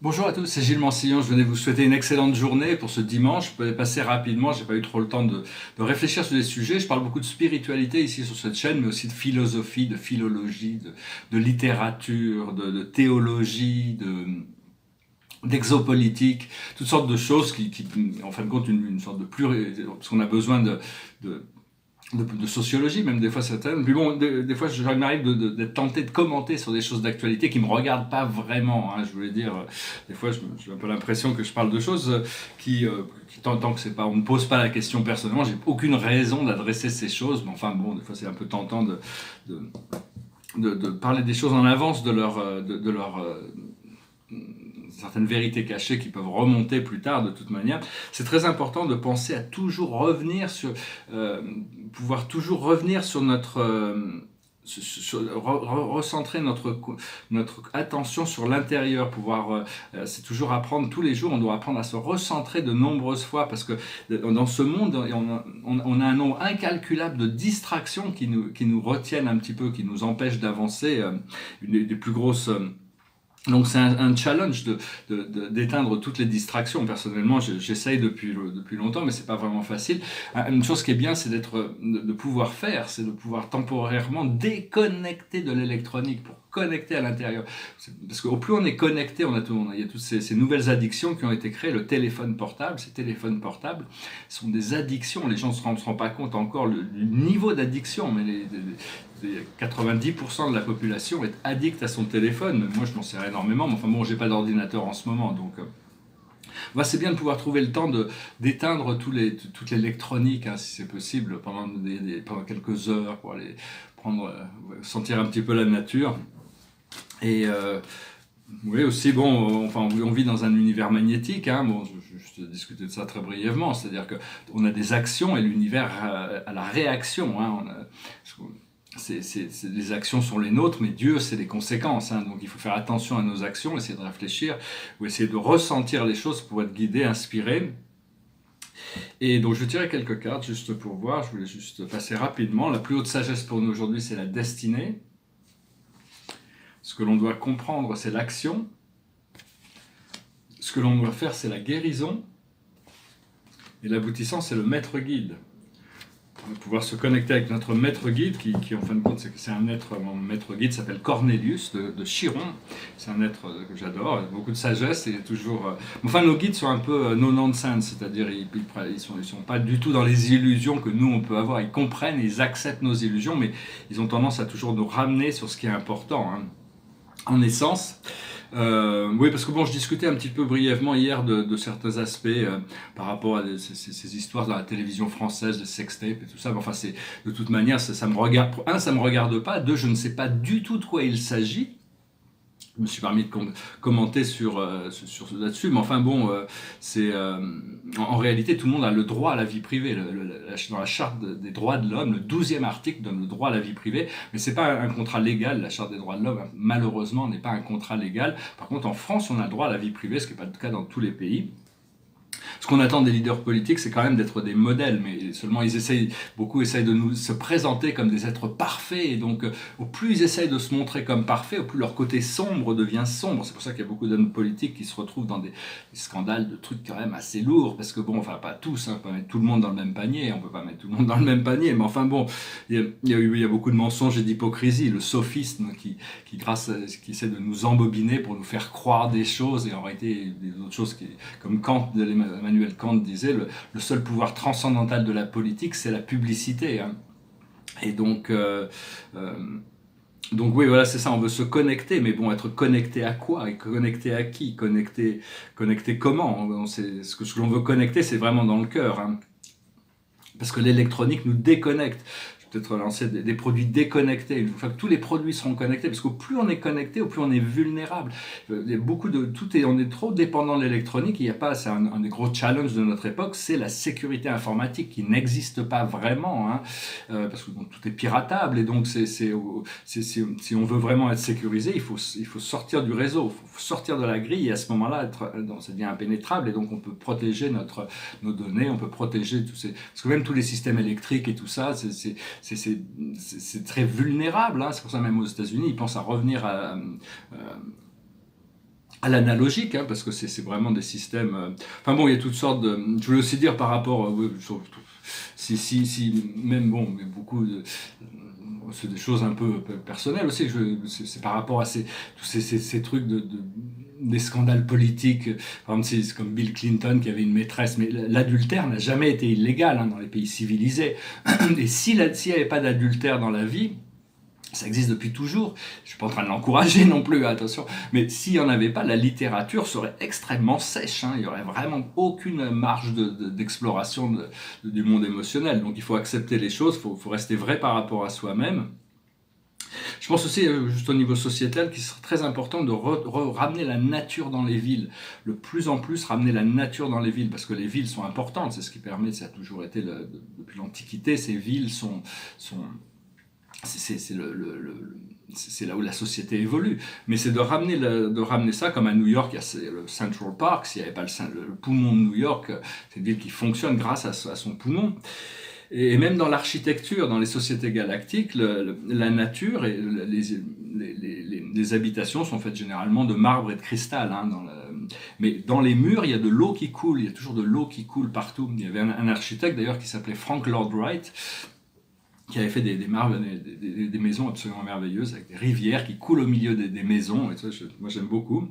Bonjour à tous, c'est Gilles Mancillon. Je venais vous souhaiter une excellente journée pour ce dimanche. Je peux passer rapidement, j'ai pas eu trop le temps de réfléchir sur des sujets. Je parle beaucoup de spiritualité ici sur cette chaîne, mais aussi de philosophie, de philologie, de littérature, de théologie, d'exopolitique, toutes sortes de choses qui en fin de compte, une sorte de parce qu'on a besoin de de sociologie, même des fois certaines. Puis bon, des fois, il m'arrive d'être tenté de commenter sur des choses d'actualité qui me regardent pas vraiment. Hein, je voulais dire, des fois, j'ai un peu l'impression que je parle de choses qui tant que c'est pas, on ne pose pas la question personnellement, j'ai aucune raison d'adresser ces choses. Mais enfin, bon, des fois, c'est un peu tentant de, de parler des choses en avance de leur certaines vérités cachées qui peuvent remonter plus tard de toute manière. C'est très important de penser à toujours revenir sur, pouvoir toujours revenir sur notre, recentrer notre attention sur l'intérieur, pouvoir, c'est toujours apprendre tous les jours, on doit apprendre à se recentrer de nombreuses fois parce que dans ce monde, on a un nombre incalculable de distractions qui nous retiennent un petit peu, qui nous empêchent d'avancer. Une des plus grosses donc c'est un challenge d'éteindre toutes les distractions. Personnellement, j'essaye depuis longtemps, mais c'est pas vraiment facile. Une chose qui est bien, c'est de pouvoir faire, c'est de pouvoir temporairement déconnecter de l'électronique pour connecter à l'intérieur. Parce qu'au plus on est connecté, on a tout, il y a toutes ces nouvelles addictions qui ont été créées. Le téléphone portable, ces téléphones portables sont des addictions. Les gens ne se rendent pas compte encore le niveau d'addiction, mais 90% de la population est addict à son téléphone. Moi, je m'en sers énormément, mais enfin bon, j'ai pas d'ordinateur en ce moment, donc c'est bien de pouvoir trouver le temps d'éteindre toute l'électronique, hein, si c'est possible, pendant quelques heures pour aller sentir un petit peu la nature. Et oui, aussi, bon, enfin, on vit dans un univers magnétique, hein, bon, je discutais de ça très brièvement, c'est-à-dire qu'on a des actions et l'univers a la réaction, hein, les actions sont les nôtres, mais Dieu, c'est les conséquences. Hein, donc il faut faire attention à nos actions, essayer de réfléchir, ou essayer de ressentir les choses pour être guidé, inspiré. Et donc je tirais quelques cartes juste pour voir, je voulais juste passer rapidement. La plus haute sagesse pour nous aujourd'hui, c'est la destinée. Ce que l'on doit comprendre, c'est l'action. Ce que l'on doit faire, c'est la guérison. Et l'aboutissant, c'est le maître guide. On va pouvoir se connecter avec notre maître guide, qui en fin de compte, c'est un être, mon maître guide s'appelle Cornelius de Chiron. C'est un être que j'adore, il a beaucoup de sagesse et toujours. Enfin, nos guides sont un peu no nonsense, c'est-à-dire ils sont pas du tout dans les illusions que nous on peut avoir. Ils comprennent, ils acceptent nos illusions, mais ils ont tendance à toujours nous ramener sur ce qui est important. Hein. En essence. Oui, parce que bon, je discutais un petit peu brièvement hier de certains aspects par rapport à ces histoires dans la télévision française, de sextape et tout ça. Mais enfin, de toute manière, ça me regarde. Un, ça me regarde pas. Deux, je ne sais pas du tout de quoi il s'agit. Je me suis permis de commenter là-dessus, mais enfin bon, en réalité tout le monde a le droit à la vie privée. Dans la charte des droits de l'homme, le 12e article donne le droit à la vie privée, mais c'est pas un contrat légal. La charte des droits de l'homme, malheureusement, n'est pas un contrat légal. Par contre, en France, on a le droit à la vie privée, ce qui n'est pas le cas dans tous les pays. Ce qu'on attend des leaders politiques, c'est quand même d'être des modèles, mais seulement beaucoup essayent de nous se présenter comme des êtres parfaits, et donc au plus ils essayent de se montrer comme parfaits, au plus leur côté sombre devient sombre. C'est pour ça qu'il y a beaucoup d'hommes politiques qui se retrouvent dans des scandales de trucs quand même assez lourds, parce que bon, enfin pas tous, hein, on peut pas mettre tout le monde dans le même panier, on peut pas mettre tout le monde dans le même panier, mais enfin bon, il y a beaucoup de mensonges et d'hypocrisie, le sophisme qui essaie de nous embobiner pour nous faire croire des choses, et en réalité des autres choses comme Emmanuel Kant disait, le seul pouvoir transcendantal de la politique, c'est la publicité. Hein. Et donc oui, voilà, c'est ça, on veut se connecter, mais bon, être connecté à quoi et connecté à qui, connecté comment. Ce que l'on veut connecter, c'est vraiment dans le cœur. Hein. Parce que l'électronique nous déconnecte. Peut-être lancer des produits déconnectés, une fois que tous les produits seront connectés, parce qu'au plus on est connecté, au plus on est vulnérable. Il y a on est trop dépendant de l'électronique, il n'y a pas, c'est un des gros challenges de notre époque, c'est la sécurité informatique qui n'existe pas vraiment, hein, parce que bon, tout est piratable, et donc si on veut vraiment être sécurisé, il faut sortir du réseau, il faut sortir de la grille, et à ce moment-là, ça devient impénétrable, et donc on peut protéger nos données, on peut protéger parce que même tous les systèmes électriques et tout ça, c'est très vulnérable. Hein. C'est pour ça même aux États-Unis, ils pensent à revenir à l'analogique, hein, parce que c'est vraiment des systèmes. Enfin bon, il y a toutes sortes de. Je voulais aussi dire par rapport, si même bon, mais beaucoup de, c'est des choses un peu personnelles aussi. C'est par rapport à tous ces trucs des scandales politiques. Par exemple, c'est comme Bill Clinton qui avait une maîtresse, mais l'adultère n'a jamais été illégal hein, dans les pays civilisés. Et s'il n'y avait pas d'adultère dans la vie, ça existe depuis toujours, je ne suis pas en train de l'encourager non plus, attention, mais s'il n'y en avait pas, la littérature serait extrêmement sèche, hein, il n'y aurait vraiment aucune marge d'exploration du monde émotionnel, donc il faut accepter les choses, il faut rester vrai par rapport à soi-même. Je pense aussi, juste au niveau sociétal, qu'il serait très important de ramener la nature dans les villes, de plus en plus ramener la nature dans les villes, parce que les villes sont importantes, c'est ce qui permet, ça a toujours été, depuis l'Antiquité, ces villes sont c'est là où la société évolue, mais c'est de ramener ça comme à New York, il y a le Central Park, s'il n'y avait pas le poumon de New York, c'est une ville qui fonctionne grâce à son poumon. Et même dans l'architecture, dans les sociétés galactiques, la nature et les habitations sont faites généralement de marbre et de cristal. Hein, mais dans les murs, il y a de l'eau qui coule, il y a toujours de l'eau qui coule partout. Il y avait un architecte d'ailleurs qui s'appelait Frank Lloyd Wright, qui avait fait des maisons absolument merveilleuses, avec des rivières qui coulent au milieu des maisons, et ça, moi j'aime beaucoup.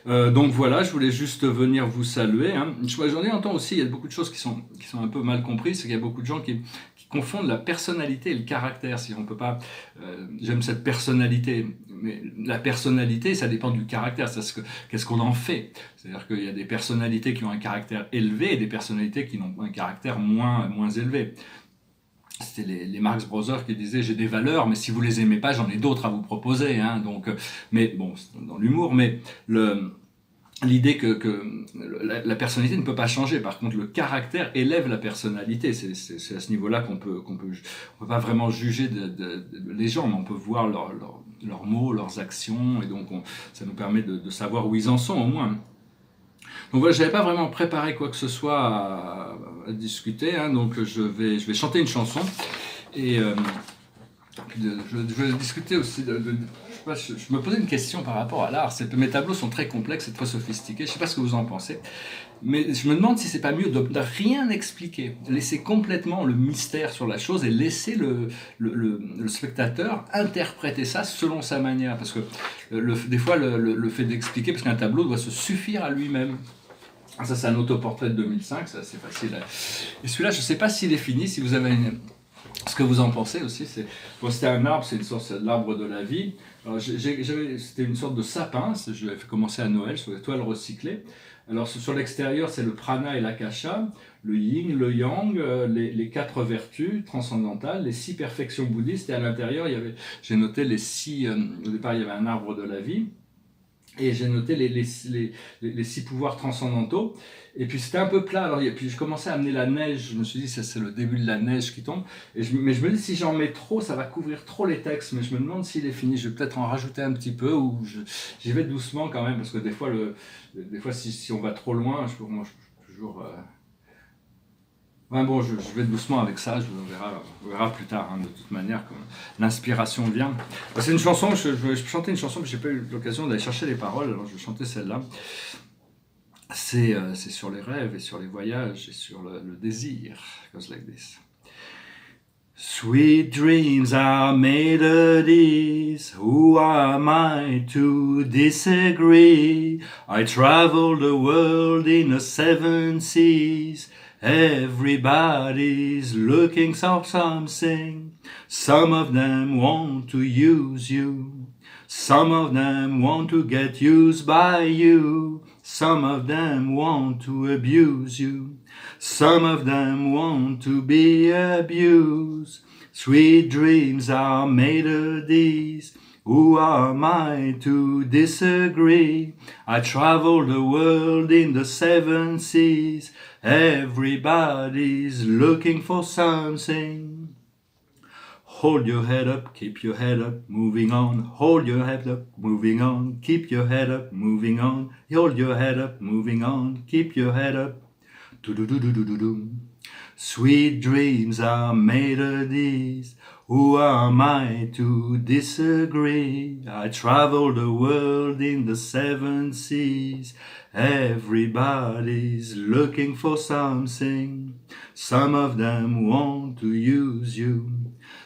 Donc voilà, je voulais juste venir vous saluer. Hein. J'en ai entendu aussi, il y a beaucoup de choses qui sont un peu mal comprises, c'est qu'il y a beaucoup de gens qui confondent la personnalité et le caractère. Si on peut pas, j'aime cette personnalité, mais la personnalité, ça dépend du caractère. Qu'est-ce qu'on en fait? C'est-à-dire qu'il y a des personnalités qui ont un caractère élevé et des personnalités qui ont un caractère moins élevé. C'était les Marx Brothers qui disaient j'ai des valeurs, mais si vous les aimez pas, j'en ai d'autres à vous proposer. Hein, donc, mais bon, c'est dans l'humour, mais l'idée que la personnalité ne peut pas changer. Par contre, le caractère élève la personnalité. C'est à ce niveau-là qu'on peut pas vraiment juger les gens, mais on peut voir leurs mots, leurs actions, et donc ça nous permet de savoir où ils en sont au moins. Donc voilà, je n'avais pas vraiment préparé quoi que ce soit à discuter, hein, donc je vais chanter une chanson et je vais discuter aussi je me posais une question par rapport à l'art. Mes tableaux sont très complexes et très sophistiqués, je ne sais pas ce que vous en pensez, mais je me demande si c'est pas mieux de rien expliquer, laisser complètement le mystère sur la chose et laisser le spectateur interpréter ça selon sa manière, parce que des fois le fait d'expliquer, parce qu'un tableau doit se suffire à lui-même. Ça, c'est un autoportrait de 2005, ça c'est facile. Et celui-là, je ne sais pas s'il est fini, si vous avez ce que vous en pensez aussi. C'était un arbre, c'est l'arbre de la vie. C'était une sorte de sapin, je l'avais fait commencer à Noël sur des toiles recyclées. Alors sur l'extérieur, c'est le prana et l'akasha, le yin, le yang, les 4 vertus transcendantales, les 6 perfections bouddhistes. Et à l'intérieur, j'ai noté les 6. Au départ, il y avait un arbre de la vie. Et j'ai noté les 6 pouvoirs transcendantaux. Et puis c'était un peu plat. Alors, puis je commençais à amener la neige. Je me suis dit, c'est le début de la neige qui tombe. Mais je me dis, si j'en mets trop, ça va couvrir trop les textes. Mais je me demande s'il est fini. Je vais peut-être en rajouter un petit peu. Ou j'y vais doucement quand même. Parce que des fois, si on va trop loin, je peux toujours... Ouais, bon, je vais doucement avec ça, on verra plus tard, hein, de toute manière, quand l'inspiration vient. C'est une chanson, je chantais une chanson, mais j'ai pas eu l'occasion d'aller chercher les paroles, alors je vais chanter celle-là. C'est sur les rêves et sur les voyages et sur le désir. It goes like this. Sweet dreams are melodies, who am I to disagree? I travel the world in the 7 seas. Everybody's looking for something. Some of them want to use you. Some of them want to get used by you. Some of them want to abuse you. Some of them want to be abused. Sweet dreams are melodies. Who am I to disagree? I travel the world in the 7 seas. Everybody's looking for something. Hold your head up, keep your head up, moving on. Hold your head up, moving on. Keep your head up, moving on. Hold your head up, moving on. Keep your head up. Do-do-do-do-do-do-do. Sweet dreams are melodies. Who am I to disagree? I travel the world in the seven seas. Everybody's looking for something. Some of them want to use you.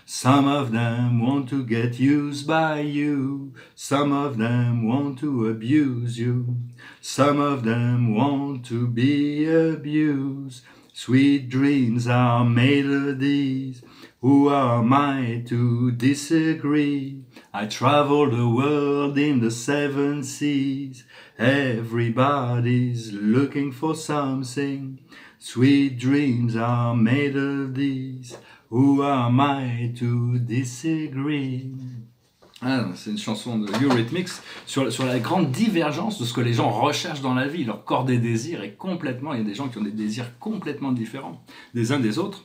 Some of them want to get used by you. Some of them want to abuse you. Some of them want to be abused. Sweet dreams are melodies. Who am I to disagree? I travel the world in the seven seas. Everybody's looking for something. Sweet dreams are melodies. Who am I to disagree? Ah, c'est une chanson de Eurythmics sur la grande divergence de ce que les gens recherchent dans la vie. Leur corps des désirs est complètement... Il y a des gens qui ont des désirs complètement différents des uns des autres.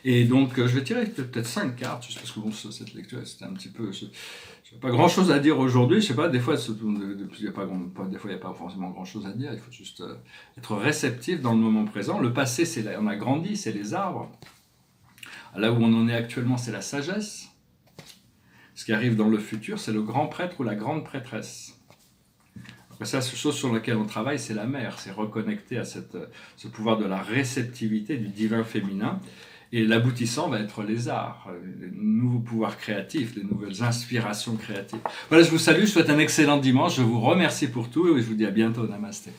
Et donc, je vais tirer peut-être 5 cartes, juste parce que bon, cette lecture, c'était un petit peu... Je n'ai pas grand-chose à dire aujourd'hui, je sais pas, des fois, il n'y a pas forcément grand-chose à dire, il faut juste être réceptif dans le moment présent. Le passé, on a grandi, c'est les arbres. Là où on en est actuellement, c'est la sagesse. Ce qui arrive dans le futur, c'est le grand prêtre ou la grande prêtresse. Après ça, la chose sur laquelle on travaille, c'est la mère, c'est reconnecter à ce pouvoir de la réceptivité du divin féminin. Et l'aboutissant va être les arts, les nouveaux pouvoirs créatifs, les nouvelles inspirations créatives. Voilà, je vous salue, je vous souhaite un excellent dimanche, je vous remercie pour tout et je vous dis à bientôt, namasté.